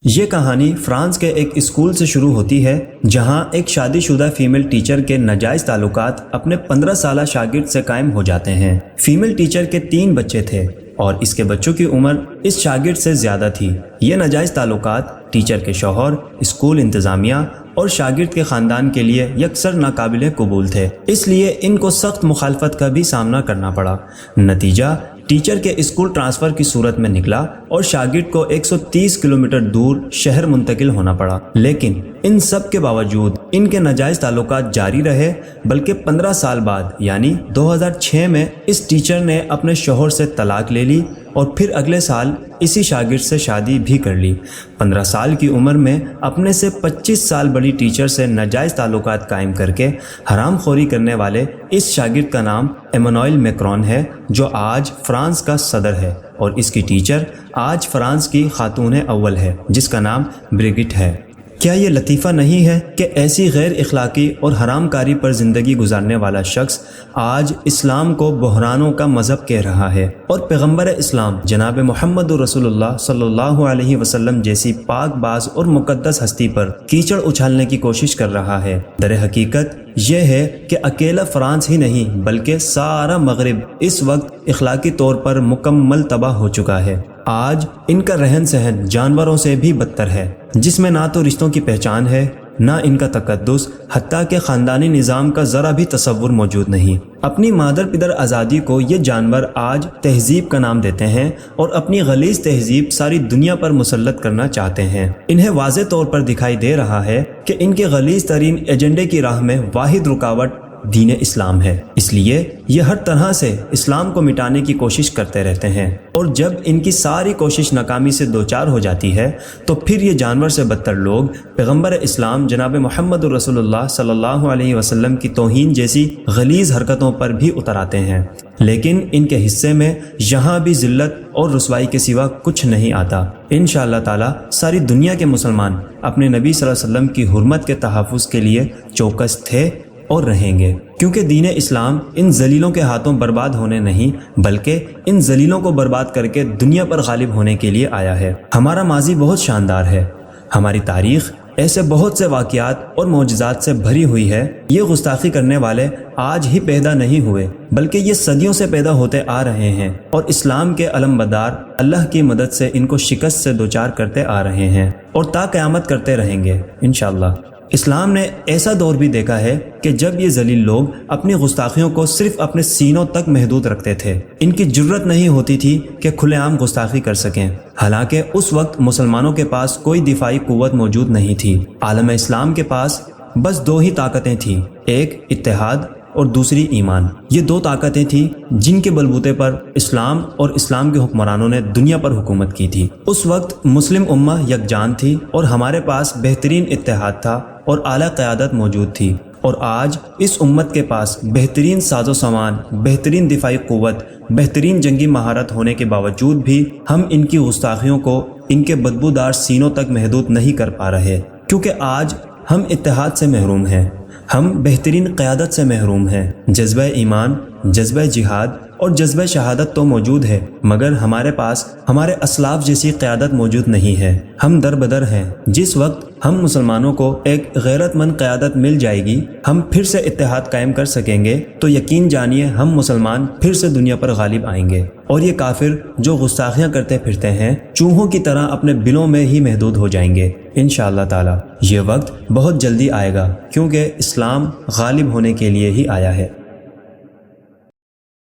یہ کہانی فرانس کے ایک اسکول سے شروع ہوتی ہے جہاں ایک شادی شدہ فیمیل ٹیچر کے ناجائز تعلقات اپنے 15 سالہ شاگرد سے قائم ہو جاتے ہیں۔ فیمیل ٹیچر کے 3 بچے تھے اور اس کے بچوں کی عمر اس شاگرد سے زیادہ تھی۔ یہ ناجائز تعلقات ٹیچر کے شوہر، اسکول انتظامیہ اور شاگرد کے خاندان کے لیے یکسر ناقابل قبول تھے، اس لیے ان کو سخت مخالفت کا بھی سامنا کرنا پڑا۔ نتیجہ ٹیچر کے اسکول ٹرانسفر کی صورت میں نکلا اور شاگرد کو 130 کلومیٹر دور شہر منتقل ہونا پڑا۔ لیکن ان سب کے باوجود ان کے ناجائز تعلقات جاری رہے، بلکہ 15 سال بعد یعنی 2006 میں اس ٹیچر نے اپنے شوہر سے طلاق لے لی اور پھر اگلے سال اسی شاگرد سے شادی بھی کر لی۔ 15 سال کی عمر میں اپنے سے 25 سال بڑی ٹیچر سے ناجائز تعلقات قائم کر کے حرام خوری کرنے والے اس شاگرد کا نام ایمانوئل میکرون ہے، جو آج فرانس کا صدر ہے، اور اس کی ٹیچر آج فرانس کی خاتون اول ہے جس کا نام بریگٹ ہے۔ کیا یہ لطیفہ نہیں ہے کہ ایسی غیر اخلاقی اور حرام کاری پر زندگی گزارنے والا شخص آج اسلام کو بحرانوں کا مذہب کہہ رہا ہے اور پیغمبر اسلام جناب محمد رسول اللہ صلی اللہ علیہ وسلم جیسی پاک باز اور مقدس ہستی پر کیچڑ اچھالنے کی کوشش کر رہا ہے؟ در حقیقت یہ ہے کہ اکیلا فرانس ہی نہیں بلکہ سارا مغرب اس وقت اخلاقی طور پر مکمل تباہ ہو چکا ہے۔ آج ان کا رہن سہن جانوروں سے بھی بدتر ہے، جس میں نہ تو رشتوں کی پہچان ہے، نہ ان کا تقدس، حتیٰ کہ خاندانی نظام کا ذرا بھی تصور موجود نہیں۔ اپنی مادر پدر آزادی کو یہ جانور آج تہذیب کا نام دیتے ہیں اور اپنی غلیظ تہذیب ساری دنیا پر مسلط کرنا چاہتے ہیں۔ انہیں واضح طور پر دکھائی دے رہا ہے کہ ان کے غلیظ ترین ایجنڈے کی راہ میں واحد رکاوٹ دین اسلام ہے، اس لیے یہ ہر طرح سے اسلام کو مٹانے کی کوشش کرتے رہتے ہیں، اور جب ان کی ساری کوشش ناکامی سے دوچار ہو جاتی ہے تو پھر یہ جانور سے بدتر لوگ پیغمبر اسلام جناب محمد رسول اللہ صلی اللہ علیہ وسلم کی توہین جیسی غلیظ حرکتوں پر بھی اتر آتے ہیں۔ لیکن ان کے حصے میں یہاں بھی ذلت اور رسوائی کے سوا کچھ نہیں آتا۔ انشاءاللہ تعالی ساری دنیا کے مسلمان اپنے نبی صلی اللہ علیہ وسلم کی حرمت کے تحفظ کے لیے چوکس تھے اور رہیں گے، کیونکہ دین اسلام ان ذلیلوں کے ہاتھوں برباد ہونے نہیں بلکہ ان ذلیلوں کو برباد کر کے دنیا پر غالب ہونے کے لیے آیا ہے۔ ہمارا ماضی بہت شاندار ہے، ہماری تاریخ ایسے بہت سے واقعات اور معجزات سے بھری ہوئی ہے۔ یہ گستاخی کرنے والے آج ہی پیدا نہیں ہوئے بلکہ یہ صدیوں سے پیدا ہوتے آ رہے ہیں، اور اسلام کے علمبردار اللہ کی مدد سے ان کو شکست سے دوچار کرتے آ رہے ہیں اور تا قیامت کرتے رہیں گے انشاءاللہ۔ اسلام نے ایسا دور بھی دیکھا ہے کہ جب یہ ذلیل لوگ اپنی گستاخیوں کو صرف اپنے سینوں تک محدود رکھتے تھے، ان کی جرت نہیں ہوتی تھی کہ کھلے عام گستاخی کر سکیں، حالانکہ اس وقت مسلمانوں کے پاس کوئی دفاعی قوت موجود نہیں تھی۔ عالم اسلام کے پاس بس 2 ہی طاقتیں تھیں، ایک اتحاد اور دوسری ایمان۔ یہ 2 طاقتیں تھیں جن کے بلبوتے پر اسلام اور اسلام کے حکمرانوں نے دنیا پر حکومت کی تھی۔ اس وقت مسلم امہ یکجان تھی اور ہمارے پاس بہترین اتحاد تھا اور اعلیٰ قیادت موجود تھی، اور آج اس امت کے پاس بہترین ساز و سامان، بہترین دفاعی قوت، بہترین جنگی مہارت ہونے کے باوجود بھی ہم ان کی گستاخیوں کو ان کے بدبودار سینوں تک محدود نہیں کر پا رہے، کیونکہ آج ہم اتحاد سے محروم ہیں، ہم بہترین قیادت سے محروم ہیں۔ جذبہ ایمان، جذبہ جہاد اور جذبہ شہادت تو موجود ہے، مگر ہمارے پاس ہمارے اسلاف جیسی قیادت موجود نہیں ہے۔ ہم در بدر ہیں۔ جس وقت ہم مسلمانوں کو ایک غیرت مند قیادت مل جائے گی، ہم پھر سے اتحاد قائم کر سکیں گے، تو یقین جانیے ہم مسلمان پھر سے دنیا پر غالب آئیں گے، اور یہ کافر جو گستاخیاں کرتے پھرتے ہیں چوہوں کی طرح اپنے بلوں میں ہی محدود ہو جائیں گے انشاءاللہ تعالی۔ یہ وقت بہت جلدی آئے گا، کیونکہ اسلام غالب ہونے کے لیے ہی آیا ہے۔